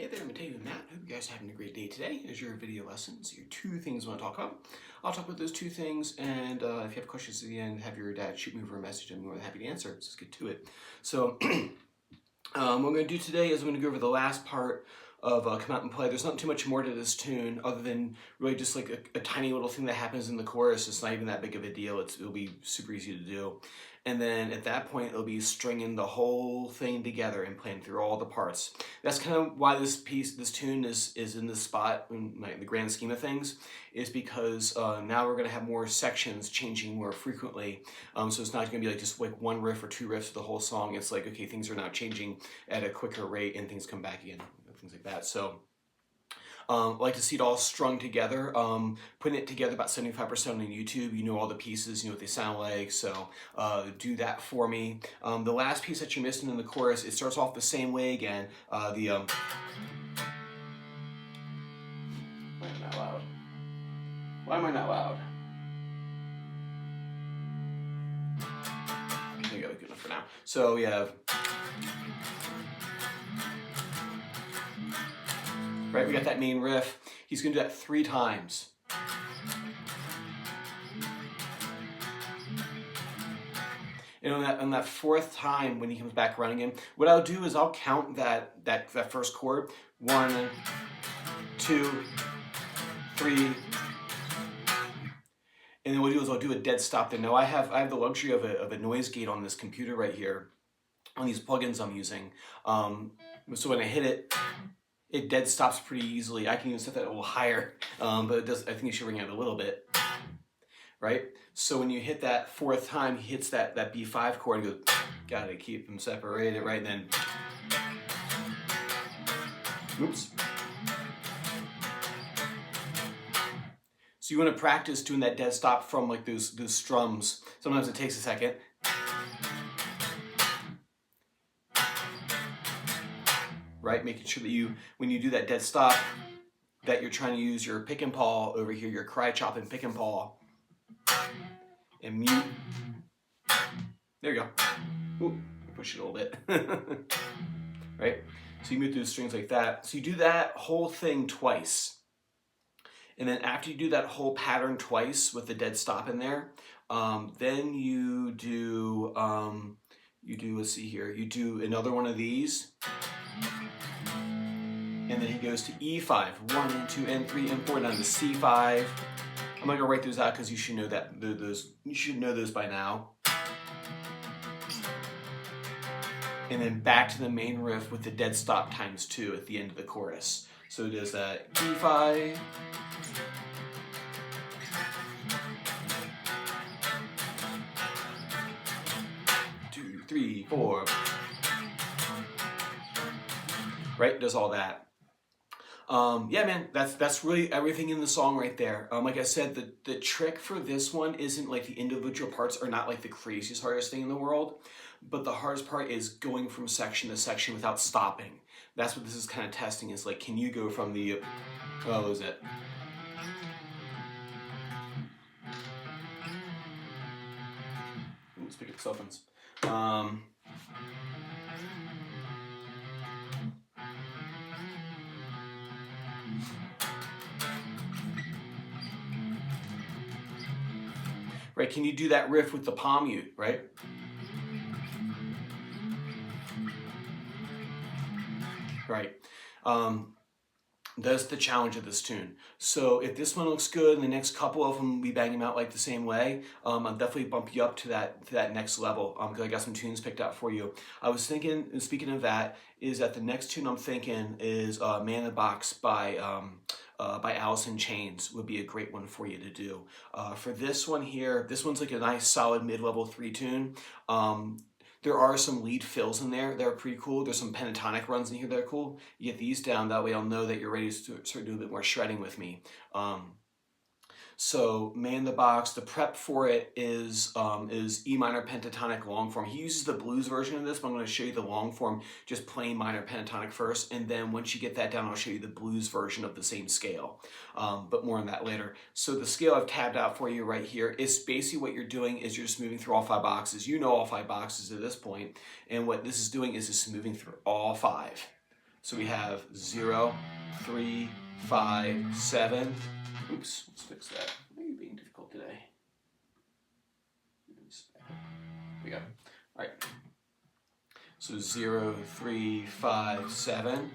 Hey there, Mateo and Matt. Hope you guys are having a great day today. Here's your video lessons, your two things I want to talk about. I'll talk about those two things, and if you have questions at the end, have your dad shoot me over a message. I'm more than happy to answer. Let's get to it. So, what I'm going to do today is I'm going to go over the last part of Come Out and Play. There's not too much more to this tune other than really just like a tiny little thing that happens in the chorus. It's not even that big of a deal. It'll be super easy to do. And then at that point, it'll be stringing the whole thing together and playing through all the parts. That's kind of why this tune is in this spot in the grand scheme of things, is because now we're going to have more sections changing more frequently. So it's not going to be like just like one riff or two riffs for the whole song. It's like, okay, things are now changing at a quicker rate and things come back again, things like that. So like to see it all strung together, putting it together about 75% on YouTube. You know all the pieces, you know what they sound like, so do that for me. The last piece that you're missing in the chorus, it starts off the same way again. Why am I not loud? Why am I not loud? I think that's good enough for now. So we have... Right, we got that main riff. He's going to do that 3 times. And on that 4th time, when he comes back around again, what I'll do is I'll count that first chord. 1, 2, 3. And then what I'll do is I'll do a dead stop there. Now I have the luxury of a noise gate on this computer right here, on these plugins I'm using. So when I hit it, it dead stops pretty easily. I can even set that a little higher, but it does. I think it should ring out a little bit, right? So when you hit that 4th time, he hits that B5 chord and goes, gotta keep them separated, right? And then, oops. So you want to practice doing that dead stop from like those strums. Sometimes it takes a second. Right, making sure that when you do that dead stop, that you're trying to use your pick and paw over here, your cry chop and pick and paw, and mute. There you go. Ooh, push it a little bit. Right, so you mute those strings like that. So you do that whole thing twice, and then after you do that whole pattern twice with the dead stop in there, then you do let's see here, you do another one of these. And then he goes to E5, 1 and 2 and 3 and 4, down to C5. I'm not gonna write those out because you should know that you should know those by now. And then back to the main riff with the dead stop times 2 at the end of the chorus. So it does that E5. Two, 3, 4. Right, does all that. Yeah, man, that's really everything in the song right there. Like I said, the trick for this one isn't like the individual parts are not like the craziest, hardest thing in the world, but the hardest part is going from section to section without stopping. That's what this is kind of testing, is like, can you go from the, what was it? Let's pick up cell phones. Right, can you do that riff with the palm mute, right? Right. That's the challenge of this tune. So if this one looks good and the next couple of them, we bang them out like the same way, I'll definitely bump you up to that next level, because I got some tunes picked out for you. I was thinking, and speaking of that, is that the next tune I'm thinking is Man in the Box by Alice in Chains would be a great one for you to do. For this one here, this one's like a nice solid mid-level 3 tune. There are some lead fills in there that are pretty cool. There's some pentatonic runs in here that are cool. You get these down, that way I'll know that you're ready to start doing a bit more shredding with me. So Man in the Box, the prep for it is E minor pentatonic long form. He uses the blues version of this, but I'm going to show you the long form, just plain minor pentatonic first, and then once you get that down, I'll show you the blues version of the same scale, but more on that later. So the scale I've tabbed out for you right here is basically what you're doing is you're just moving through all 5 boxes. You know all 5 boxes at this point, and what this is doing is just moving through all 5. So we have 0, 3, 5, 7. Oops, let's fix that. Why are you being difficult today? There we go. All right. So 0, 3, 5, 7,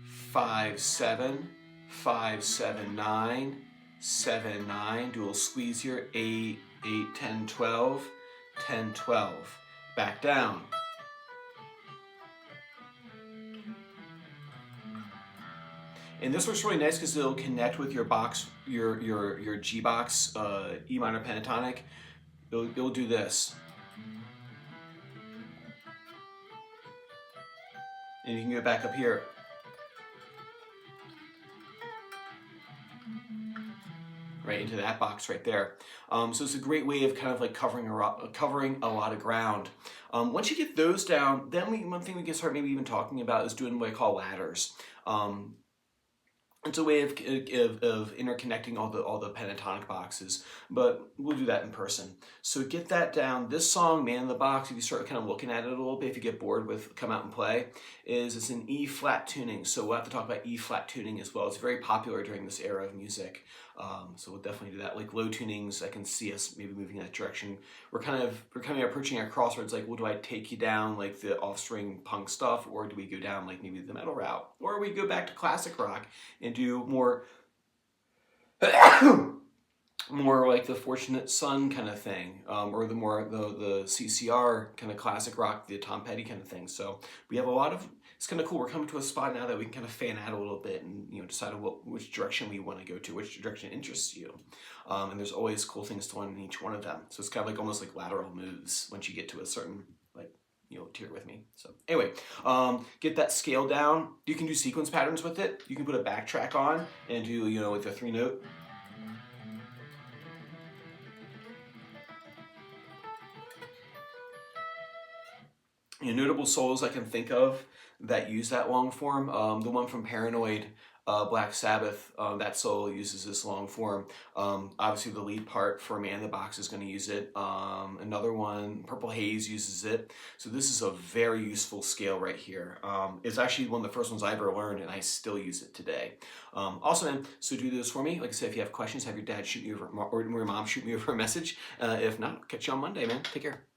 5, 7, 5, 7, 9, 7, 9. Do a little squeeze here. 8, 8, 10, 12, 10, 12. Back down. And this works really nice because it'll connect with your box, your G box, E minor pentatonic. It'll do this. And you can get back up here. Right into that box right there. So it's a great way of kind of like covering a lot of ground. Once you get those down, then one thing we can start maybe even talking about is doing what I call ladders. It's a way of interconnecting all the pentatonic boxes, but we'll do that in person. So get that down. This song, Man in the Box, if you start kind of looking at it a little bit, if you get bored with Come Out and Play, it's an E flat tuning. So we'll have to talk about E flat tuning as well. It's very popular during this era of music. So we'll definitely do that. Like low tunings, I can see us maybe moving in that direction. We're kind of approaching our crossroads. Like, well, do I take you down like the Offspring punk stuff, or do we go down like maybe the metal route, or we go back to classic rock and do more more like the Fortunate Son kind of thing, or the CCR kind of classic rock, the Tom Petty kind of thing. So we have a lot of. It's kind of cool. We're coming to a spot now that we can kind of fan out a little bit and decide which direction we want to go to, which direction interests you. And there's always cool things to learn in each one of them. So it's kind of like almost like lateral moves once you get to a certain tier with me. So anyway, get that scale down. You can do sequence patterns with it. You can put a backtrack on and do with a 3-note. Notable solos I can think of that use that long form. The one from Paranoid, Black Sabbath, that solo uses this long form. Obviously the lead part for Man in the Box is going to use it. Another one, Purple Haze, uses it. So this is a very useful scale right here. It's actually one of the first ones I ever learned, and I still use it today. Also, man, so do this for me. Like I said, if you have questions, have your dad shoot me over, or your mom shoot me over a message. If not, catch you on Monday, man. Take care.